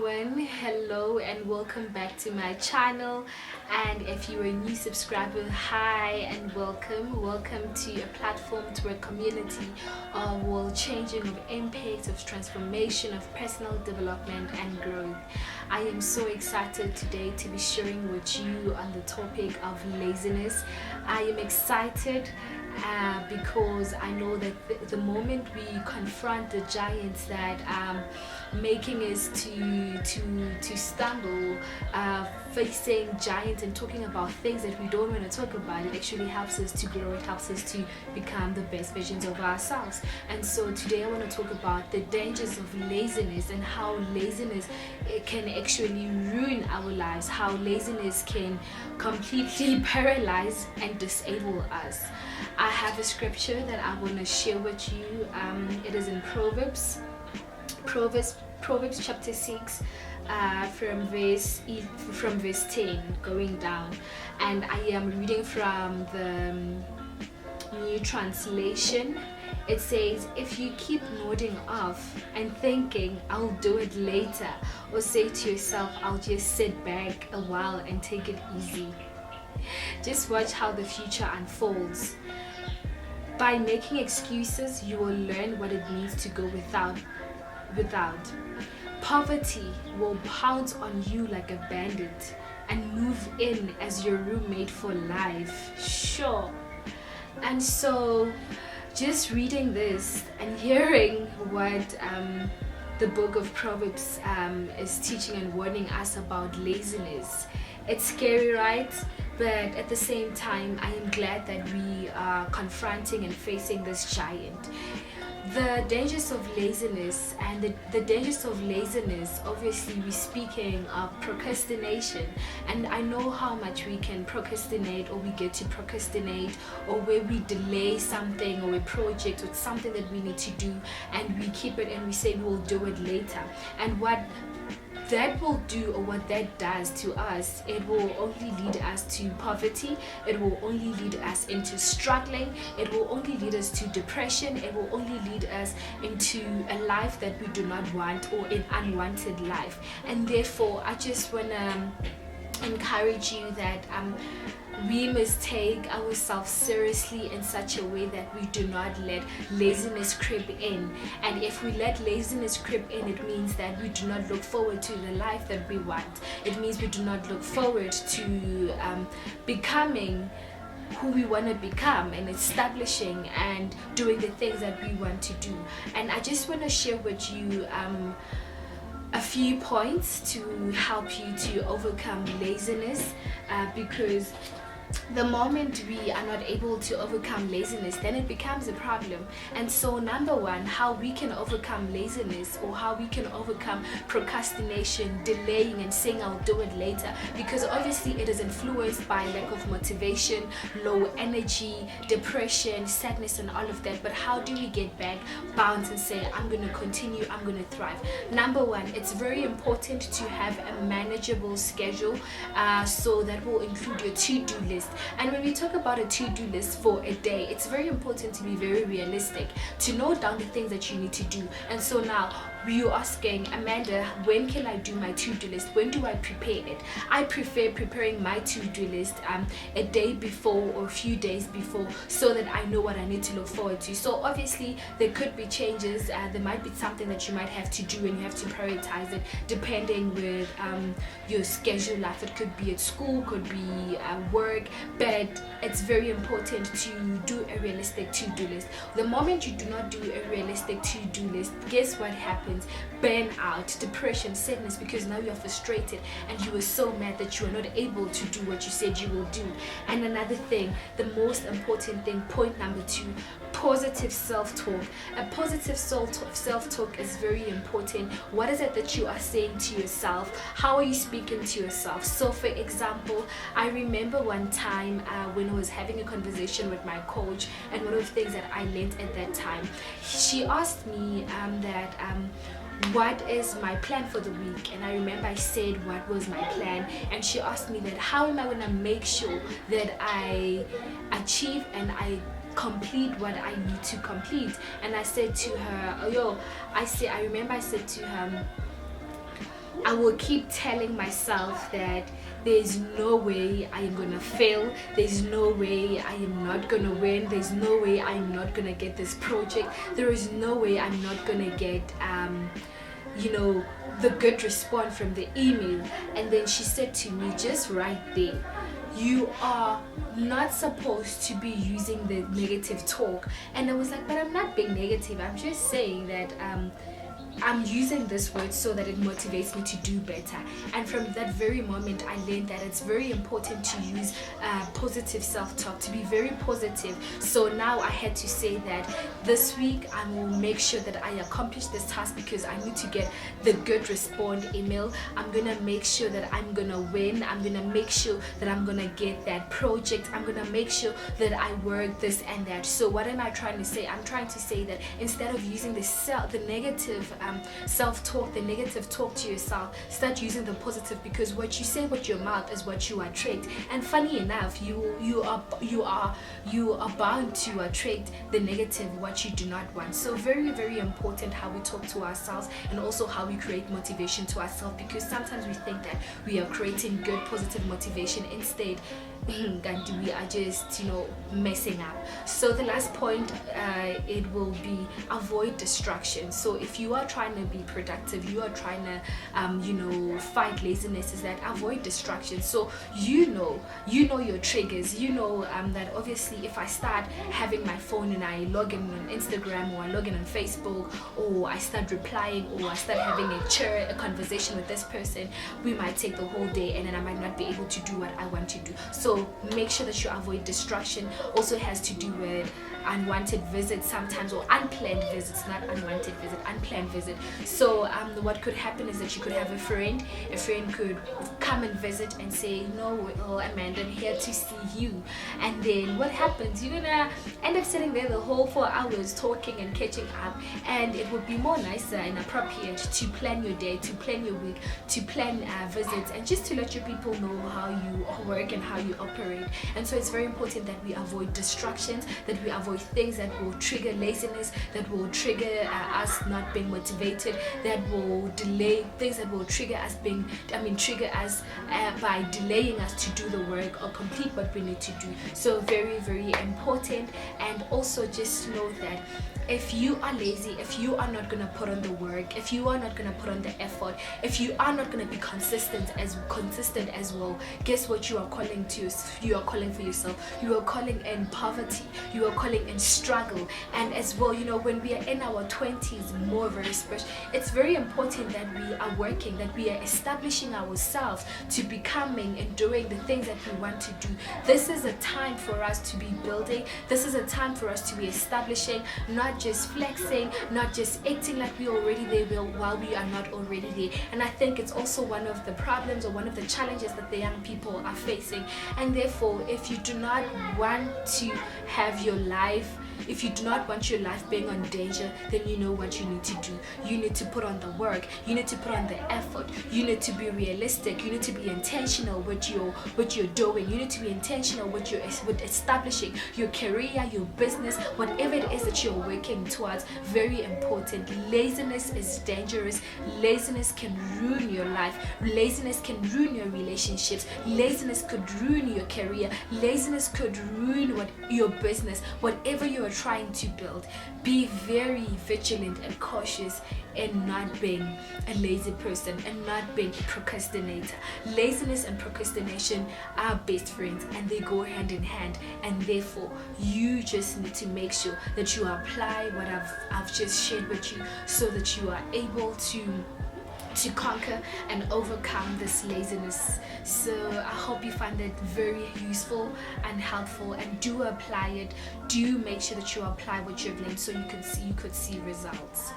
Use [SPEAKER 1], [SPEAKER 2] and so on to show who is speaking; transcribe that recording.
[SPEAKER 1] Hello and welcome back to my channel, and if you're a new subscriber, hi and welcome to a platform, to a community of world changing, of impact, of transformation, of personal development and growth. I am so excited today to be sharing with you on the topic of laziness. I am excited because I know that the moment we confront the giants that making us to stumble, facing giants and talking about things that we don't want to talk about, it actually helps us to grow. It helps us to become the best versions of ourselves. And so today I want to talk about the dangers of laziness and how laziness can actually ruin our lives, how laziness can completely paralyze and disable us. I have a scripture that I want to share with you. It is in Proverbs chapter 6, from verse 10 going down, and I am reading from the New Translation. It says, if you keep nodding off and thinking I'll do it later, or say to yourself I'll just sit back a while and take it easy, just watch how the future unfolds. By making excuses, you will learn what it means to go without. Poverty will pounce on you like a bandit and move in as your roommate for life. Sure. And so, just reading this and hearing what the book of Proverbs is teaching and warning us about laziness, it's scary, right? But at the same time, I am glad that we are confronting and facing this giant. The dangers of laziness, and the dangers of laziness, obviously we're speaking of procrastination, and I know how much we can procrastinate, or we get to procrastinate, or where we delay something or a project or something that we need to do, and we keep it and we say we will do it later. And what that will do, or what that does to us, it will only lead us to poverty, it will only lead us into struggling, it will only lead us to depression, it will only lead us into a life that we do not want, or an unwanted life. And therefore I just want to encourage you that we must take ourselves seriously in such a way that we do not let laziness creep in. And if we let laziness creep in, it means that we do not look forward to the life that we want. It means we do not look forward to becoming who we want to become, and establishing and doing the things that we want to do. And I just want to share with you a few points to help you to overcome laziness, because the moment we are not able to overcome laziness, then it becomes a problem. And so number one, how we can overcome laziness, or how we can overcome procrastination, delaying and saying I'll do it later, because obviously it is influenced by lack of motivation, low energy, depression, sadness and all of that. But how do we get back, bounce and say I'm going to continue, I'm going to thrive? Number one, it's very important to have a manageable schedule, so that will include your to-do list. And when we talk about a to-do list for a day, it's very important to be very realistic, to note down the things that you need to do. And so now you're asking, Amanda, when can I do my to-do list? When do I prepare it? I prefer preparing my to-do list a day before or a few days before, so that I know what I need to look forward to. So obviously there could be changes, there might be something that you might have to do, and you have to prioritize it depending with your schedule life. It could be at school, could be at work, but it's very important to do a realistic to-do list. The moment you do not do a realistic to-do list, guess what happens? Burnout, depression, sadness, because now you're frustrated and you were so mad that you are not able to do what you said you will do. And another thing, the most important thing, point number 2, positive self-talk. A positive self-talk is very important. What is it that you are saying to yourself? How are you speaking to yourself? So for example, I remember one time when I was having a conversation with my coach, and one of the things that I learned at that time, she asked me what is my plan for the week. And I remember I said what was my plan, and she asked me that how am I going to make sure that I achieve and I complete what I need to complete. And I said to her, I remember I said to her, I will keep telling myself that there's no way I am gonna fail, there's no way I am not gonna win, there's no way I'm not gonna get this project, there is no way I'm not gonna get the good response from the email. And then she said to me, just right there, you are not supposed to be using the negative talk. And I was like, but I'm not being negative, I'm just saying that I'm using this word so that it motivates me to do better. And from that very moment, I learned that it's very important to use positive self-talk, to be very positive. So now I had to say that this week I will make sure that I accomplish this task because I need to get the good respond email. I'm gonna make sure that I'm gonna win. I'm gonna make sure that I'm gonna get that project. I'm gonna make sure that I work this and that. So what am I trying to say? I'm trying to say that instead of using the negative self-talk, the negative talk to yourself, start using the positive, because what you say with your mouth is what you attract. And funny enough, you are bound to attract the negative, what you do not want. So very, very important how we talk to ourselves, and also how we create motivation to ourselves, because sometimes we think that we are creating good positive motivation, instead and we are just messing up. So the last point, it will be avoid distractions. So if you are trying to be productive, you are trying to fight laziness, is that avoid distractions. So you know your triggers, that obviously if I start having my phone and I log in on Instagram, or I log in on Facebook, or I start replying, or I start having a conversation with this person, we might take the whole day, and then I might not be able to do what I want to do. So make sure that you avoid distraction. Also has to do with unwanted visits sometimes, or unplanned visits, not unwanted visit, unplanned visit. So what could happen is that you could have a friend could come and visit and say, well, Amanda, I'm here to see you. And then what happens? You're gonna end up sitting there the whole 4 hours talking and catching up. And it would be more nicer and appropriate to plan your day, to plan your week, to plan visits, and just to let your people know how you work and how you operate. And so it's very important that we avoid distractions, that we avoid things that will trigger laziness, that will trigger us not being motivated, that will delay things, that will trigger us by delaying us to do the work or complete what we need to do. So very, very important. And also just know that if you are lazy, if you are not going to put on the work, if you are not going to put on the effort, if you are not going to be consistent as well, guess what you are calling to? You are calling for yourself. You are calling in poverty. You are calling in struggle. And as well, when we are in our 20s, more very special, it's very important that we are working, that we are establishing ourselves to becoming and doing the things that we want to do. This is a time for us to be building. This is a time for us to be establishing, not just flexing, not just acting like we're already there while we are not already there. And I think it's also one of the problems, or one of the challenges that the young people are facing. And therefore, if you do not want to have your life, if you do not want your life being on danger, then you know what you need to do. You need to put on the work. You need to put on the effort. You need to be realistic. You need to be intentional with what you're doing. You need to be intentional with establishing your career, your business, whatever it is that you're working towards. Very important. Laziness is dangerous. Laziness can ruin your life. Laziness can ruin your relationships. Laziness could ruin your career. Laziness could ruin your business, whatever you are trying to build. Be very vigilant and cautious in not being a lazy person and not being a procrastinator. Laziness and procrastination are best friends, and they go hand in hand. And therefore, you just need to make sure that you apply what I've just shared with you, so that you are able to conquer and overcome this laziness. So I hope you find it very useful and helpful, and do apply it. Do make sure that you apply what you've learned, so you could see results.